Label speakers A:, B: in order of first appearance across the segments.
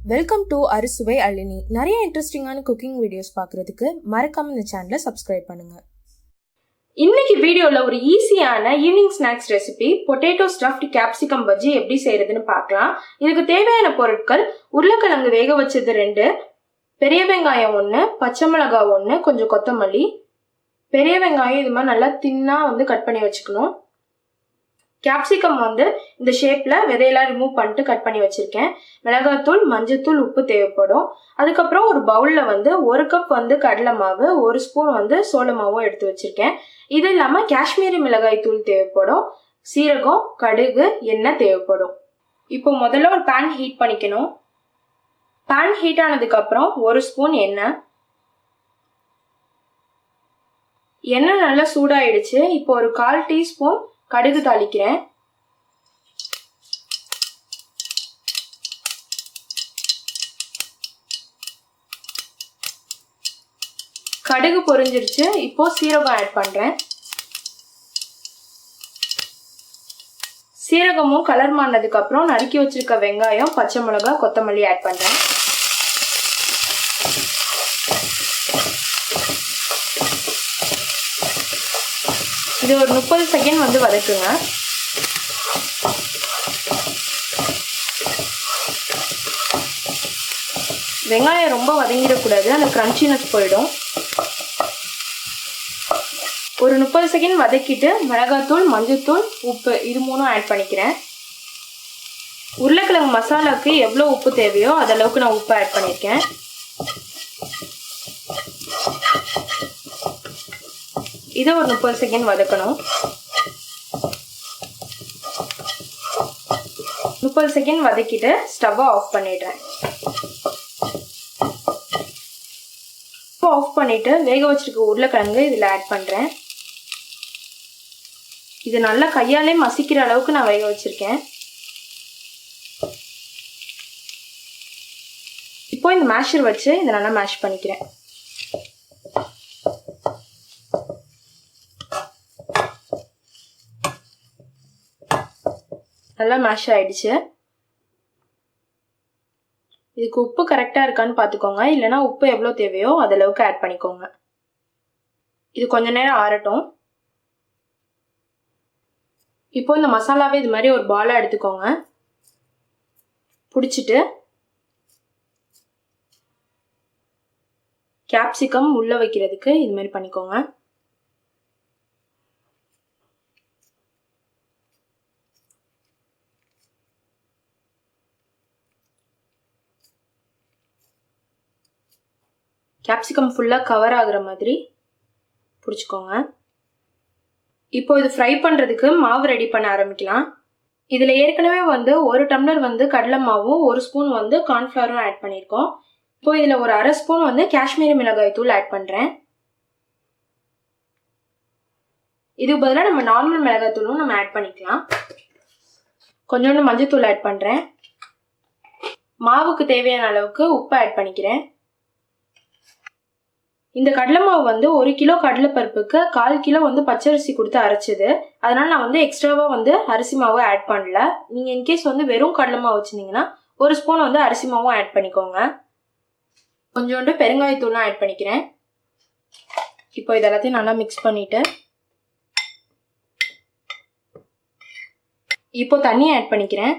A: Welcome to அறுசுவை அழினி. நிறைய இன்ட்ரெஸ்டிங்கான குக்கிங் வீடியோஸ் பார்க்குறதுக்கு மறக்காம இந்த சேனலை சப்ஸ்கிரைப் பண்ணுங்க.
B: இன்னைக்கு வீடியோவில் ஒரு ஈஸியான evening snacks recipe potato stuffed capsicum bajji எப்படி செய்யறதுன்னு பார்க்கலாம். இதுக்கு தேவையான பொருட்கள்: உருளைக்கிழங்கு வேக வச்சது 2, பெரிய வெங்காயம் 1, பச்சை மிளகாய் 1, கொஞ்சம் கொத்தமல்லி. பெரிய வெங்காயம் இது மாதிரி நல்லா தின்னா கட் பண்ணி வச்சுக்கணும். கேப்சிகம் இந்த ஷேப்ல விதையெல்லாம் ரிமூவ் பண்ணிட்டு கட் பண்ணி வச்சிருக்கேன். மிளகாத்தூள், மஞ்சத்தூள், உப்பு தேவைப்படும். அதுக்கப்புறம் ஒரு பவுல்ல 1 கப் கடலை மாவு, 1 ஸ்பூன் சோள மாவும் எடுத்து வச்சிருக்கேன். இது இல்லாம காஷ்மீரி மிளகாய் தூள் தேவைப்படும், சீரகம், கடுகு, எண்ணெய் தேவைப்படும். இப்போ முதல்ல ஒரு பேன் ஹீட் பண்ணிக்கணும். பேன் ஹீட் ஆனதுக்கு அப்புறம் 1 ஸ்பூன் எண்ணெய். எண்ணெய் நல்லா சூடாயிடுச்சு. இப்போ ஒரு 1/4 டீஸ்பூன் கடுகு தாளிக்கிறேன். கடுகு பொரிஞ்சிருச்சு. இப்போ சீரகம் ஆட் பண்றேன். சீரகமும் கலர் மாறினதுக்கு அப்புறம் நறுக்கி வச்சிருக்க வெங்காயம், பச்சை மிளகாய், கொத்தமல்லி ஆட் பண்றேன். இது ஒரு 30 செகண்ட் வதக்குங்க. வெங்காயம் ரொம்ப வதங்கிடக்கூடாது, அந்த கிரன்ச்சினஸ் போயிடும். ஒரு 30 செகண்ட் வதக்கிட்டு மிளகாத்தூள், மஞ்சத்தூள், உப்பு இது 3 ஆட் பண்ணிக்கிறேன். உருளைக்கிழங்கு மசாலாவுக்கு எவ்வளோ உப்பு தேவையோ அதளவுக்கு நான் உப்பு ஆட் பண்ணியிருக்கேன். இதை ஒரு 30 செகண்ட் வதக்கணும். 30 செகண்ட் வதக்கிட்டு ஸ்டவ்வை ஆஃப் பண்ணிடுறேன். ஆஃப் பண்ணிட்டு வேக வச்சிருக்க உருளைக்கிழங்கு இதில் ஆட் பண்ணுறேன். இது நல்லா கையாலே மசிக்கிற அளவுக்கு நான் வேக வச்சிருக்கேன். இப்போ இந்த மேஷர் வச்சு இதை நல்லா மேஷ் பண்ணிக்கிறேன். நல்லா மேஷ் ஆயிடுச்சு. இதுக்கு உப்பு கரெக்டாக இருக்கான்னு பார்த்துக்கோங்க, இல்லைனா உப்பு எவ்வளோ தேவையோ அதளவுக்கு ஆட் பண்ணிக்கோங்க. இது கொஞ்ச நேரம் ஆறட்டும். இப்போ இந்த மசாலாவை இது மாதிரி ஒரு பாலாக எடுத்துக்கோங்க. பிடிச்சிட்டு கேப்சிகம் உள்ள வைக்கிறதுக்கு இது மாதிரி பண்ணிக்கோங்க. கேப்சிகம் ஃபுல்லாக கவர் ஆகுற மாதிரி பிடிச்சிக்கோங்க. இப்போ இது ஃப்ரை பண்ணுறதுக்கு மாவு ரெடி பண்ண ஆரம்பிக்கலாம். இதில் ஏற்கனவே 1 டம்ளர் கடலை மாவும் 1 ஸ்பூன் கார்ன்ஃப்ளவரும் ஆட் பண்ணியிருக்கோம். இப்போ இதில் ஒரு 1/2 ஸ்பூன் காஷ்மீரி மிளகாய் தூள் ஆட் பண்ணுறேன். இதுக்கு பதிலாக நம்ம நார்மல் மிளகாய் தூளும் நம்ம ஆட் பண்ணிக்கலாம். கொஞ்சோண்டு மஞ்சத்தூள் ஆட் பண்ணுறேன். மாவுக்கு தேவையான அளவுக்கு உப்பு ஆட் பண்ணிக்கிறேன். இந்த கடலை மாவு 1 கிலோ கடலைப்பருப்புக்கு 1/4 கிலோ பச்சரிசி கொடுத்து அரைச்சது. அதனால நான் எக்ஸ்ட்ராவா அரிசி மாவு ஆட் பண்ணல. நீங்க இன்கேஸ் வெறும் கடலை மாவு வச்சிருந்தீங்கன்னா 1 ஸ்பூன் அரிசி மாவும் ஆட் பண்ணிக்கோங்க. கொஞ்சோண்டு பெருங்காயத்தூளும் ஆட் பண்ணிக்கிறேன். இப்போ இதெல்லாத்தையும் நல்லா மிக்ஸ் பண்ணிட்டு இப்போ தண்ணி ஆட் பண்ணிக்கிறேன்.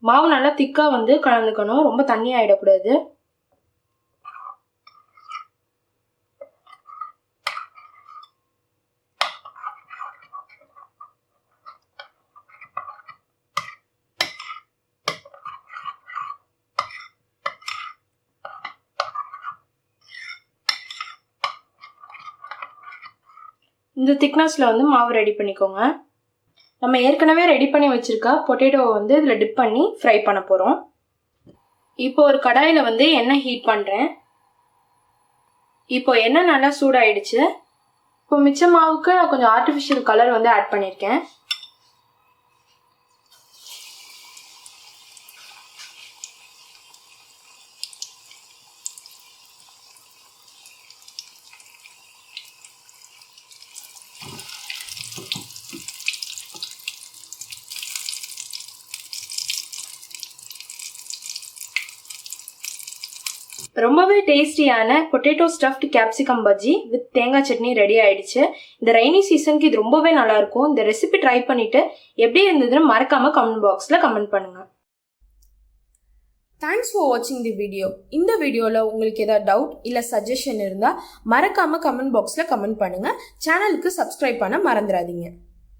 B: மாவு நல்லா திக்கா கலந்துக்கணும், ரொம்ப தண்ணி ஆயிடக்கூடாது. இந்த திக்னஸ்ல மாவு ரெடி பண்ணிக்கோங்க. நம்ம ஏற்கனவே ரெடி பண்ணி வச்சிருக்க பொட்டேட்டோவை இதில் டிப் பண்ணி ஃப்ரை பண்ண போகிறோம். இப்போ ஒரு கடாயில் எண்ணெய் ஹீட் பண்ணுறேன். இப்போ எண்ணெய் நல்லா சூடாயிடுச்சு. இப்போ மிச்ச மாவுக்கு நான் கொஞ்சம் ஆர்டிஃபிஷியல் கலர் ஆட் பண்ணியிருக்கேன். ரொம்பவே டேஸ்டியான potato stuffed capsicum bajji with தேங்காய் சட்னி ரெடி ஆயிடுச்சு. இந்த ரெய்னி சீசனுக்கு இது ரொம்பவே நல்லா இருக்கும். இந்த ரெசிபி ட்ரை பண்ணிட்டு எப்படி இருந்ததுன்னு மறக்காம கமெண்ட் பாக்ஸ்ல கமெண்ட் பண்ணுங்க.
A: தேங்க்ஸ் ஃபார் வாட்சிங் தி வீடியோ. இந்த வீடியோவில் உங்களுக்கு ஏதாவது டவுட் இல்லை சஜஷன் இருந்தால் மறக்காமல் கமெண்ட் பாக்ஸில் கமெண்ட் பண்ணுங்கள். சேனலுக்கு சப்ஸ்கிரைப் பண்ண மறந்துடாதீங்க.